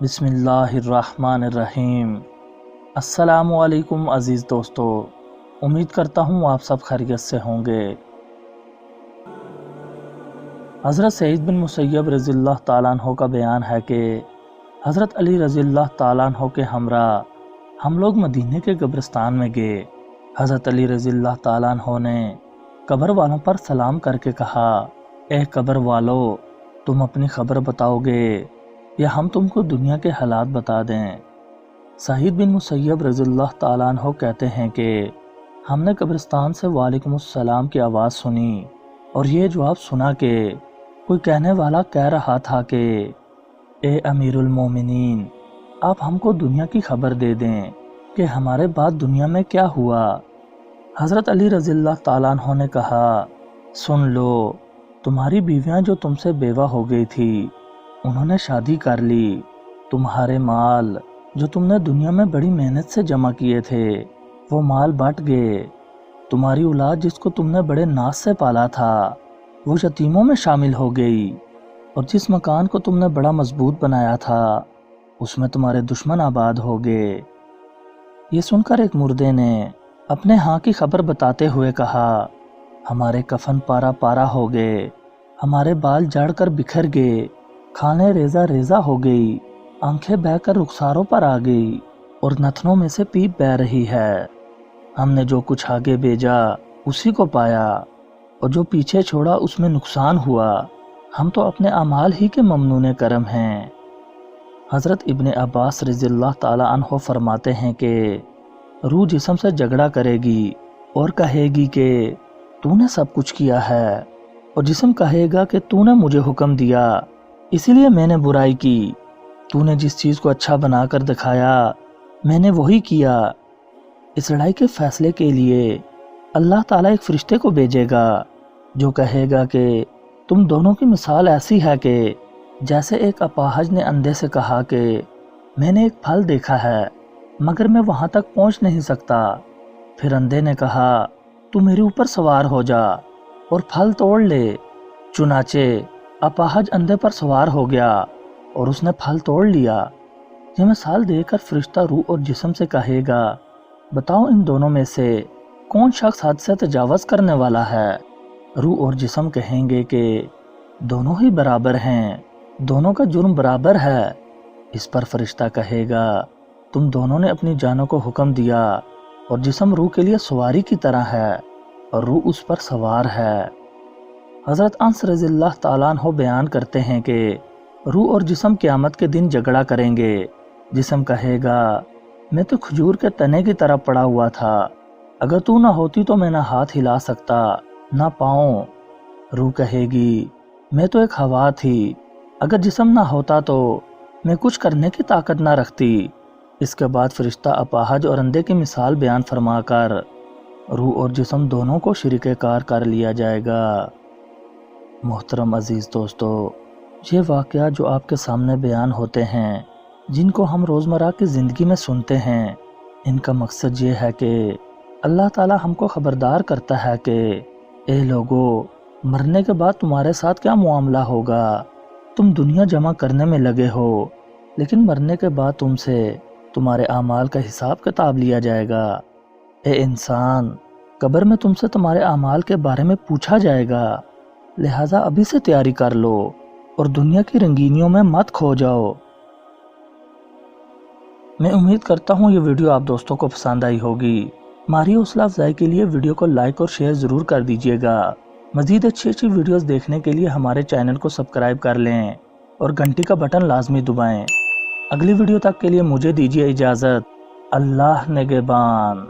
बिस्मिल्लाहिर्रहमानिर्रहीम। अस्सलामुअलैकुम अज़ीज़ दोस्तों, उम्मीद करता हूँ आप सब खैरियत से होंगे। हज़रत सईद बिन मुसय्यब रज़ियल्लाहु ताला अन्हु का बयान है कि हज़रत अली रज़ियल्लाहु ताला अन्हु के हमरा हम लोग मदीने के कब्रिस्तान में गए। हज़रत अली रज़ियल्लाहु ताला अन्हु ने कब्र वालों पर सलाम करके कहा, ए कब्र वालों, तुम अपनी खबर बताओगे या हम तुमको दुनिया के हालात बता दें। सईद बिन मुसय्यब रज़ियल्लाहु ताला अन्हु कहते हैं कि हमने कब्रिस्तान से वालेकुमुस्सलाम की आवाज़ सुनी और ये जवाब सुना कि कोई कहने वाला कह रहा था कि ए अमीरुल मोमिनीन, आप हमको दुनिया की खबर दे दें कि हमारे बाद दुनिया में क्या हुआ। हज़रत अली रज़ियल्लाहु ताला अन्हु ने कहा, सुन लो, तुम्हारी बीवियां जो तुमसे बेवा हो गई थी उन्होंने शादी कर ली। तुम्हारे माल जो तुमने दुनिया में बड़ी मेहनत से जमा किए थे वो माल बट गए। तुम्हारी औलाद जिसको तुमने बड़े नाज से पाला था वो यतीमों में शामिल हो गई, और जिस मकान को तुमने बड़ा मजबूत बनाया था उसमें तुम्हारे दुश्मन आबाद हो गए। ये सुनकर एक मुर्दे ने अपने हाँ की खबर बताते हुए कहा, हमारे कफन पारा पारा हो गए, हमारे बाल जड़कर बिखर गए, खाने रेजा रेजा हो गई, आंखें बहकर रुखसारों पर आ गई और नथनों में से पीप बह रही है। हमने जो कुछ आगे भेजा उसी को पाया और जो पीछे छोड़ा उसमें नुकसान हुआ। हम तो अपने अमाल ही के ममनून करम हैं। हज़रत इब्ने अब्बास रज़ियल्लाहु ताला अन्हु फरमाते हैं कि रूह जिस्म से झगड़ा करेगी और कहेगी कि तूने सब कुछ किया है, और जिस्म कहेगा कि तूने मुझे हुक्म दिया इसीलिए मैंने बुराई की। तूने जिस चीज़ को अच्छा बनाकर दिखाया मैंने वही किया। इस लड़ाई के फैसले के लिए अल्लाह ताला एक फरिश्ते को भेजेगा जो कहेगा कि तुम दोनों की मिसाल ऐसी है कि जैसे एक अपाहज ने अंधे से कहा कि मैंने एक फल देखा है मगर मैं वहाँ तक पहुँच नहीं सकता। फिर अंधे ने कहा, तू मेरे ऊपर सवार हो जा और फल तोड़ ले। चुनाचे अपाहज अंधे पर सवार हो गया और उसने फल तोड़ लिया। यह मिसाल देकर फरिश्ता रूह और जिस्म से कहेगा, बताओ इन दोनों में से कौन शख्स हद से तजावज़ करने वाला है। रूह और जिस्म कहेंगे कि दोनों ही बराबर हैं, दोनों का जुर्म बराबर है। इस पर फरिश्ता कहेगा, तुम दोनों ने अपनी जानों को हुक्म दिया और जिस्म रूह के लिए सवारी की तरह है और रूह उस पर सवार है। हज़रत अनस रज़ियल्लाहु ताला अन्हु बयान करते हैं कि रूह और जिस्म क़यामत के दिन झगड़ा करेंगे। जिस्म कहेगा, मैं तो खजूर के तने की तरह पड़ा हुआ था, अगर तू ना होती तो मैं ना हाथ हिला सकता ना पाँव। रूह कहेगी, मैं तो एक हवा थी, अगर जिस्म ना होता तो मैं कुछ करने की ताकत ना रखती। इसके बाद फरिश्ता अपाहज और अंधे की मिसाल बयान फरमाकर रूह और जिस्म दोनों को शरीके कार कर लिया जाएगा। मोहतरम अज़ीज़ दोस्तों, ये वाक़या जो आपके सामने बयान होते हैं, जिनको हम रोज़मर्रा की ज़िंदगी में सुनते हैं, इनका मकसद ये है कि अल्लाह ताला हमको ख़बरदार करता है कि ए लोगो, मरने के बाद तुम्हारे साथ क्या मुआमला होगा। तुम दुनिया जमा करने में लगे हो, लेकिन मरने के बाद तुमसे तुम्हारे आमाल का हिसाब किताब लिया जाएगा। ए इंसान, कब्र में तुमसे तुम्हारे आमाल के बारे में पूछा जाएगा, लिहाजा अभी से तैयारी कर लो और दुनिया की रंगीनियों में मत खो जाओ। मैं उम्मीद करता हूँ ये वीडियो आप दोस्तों को पसंद आई होगी। हमारी हौसला अफजाई के लिए वीडियो को लाइक और शेयर ज़रूर कर दीजिएगा। मज़ीद अच्छी वीडियोस देखने के लिए हमारे चैनल को सब्सक्राइब कर लें और घंटी का बटन लाजमी दबाएं। अगली वीडियो तक के लिए मुझे दीजिए इजाज़त। अल्लाह निगहबान।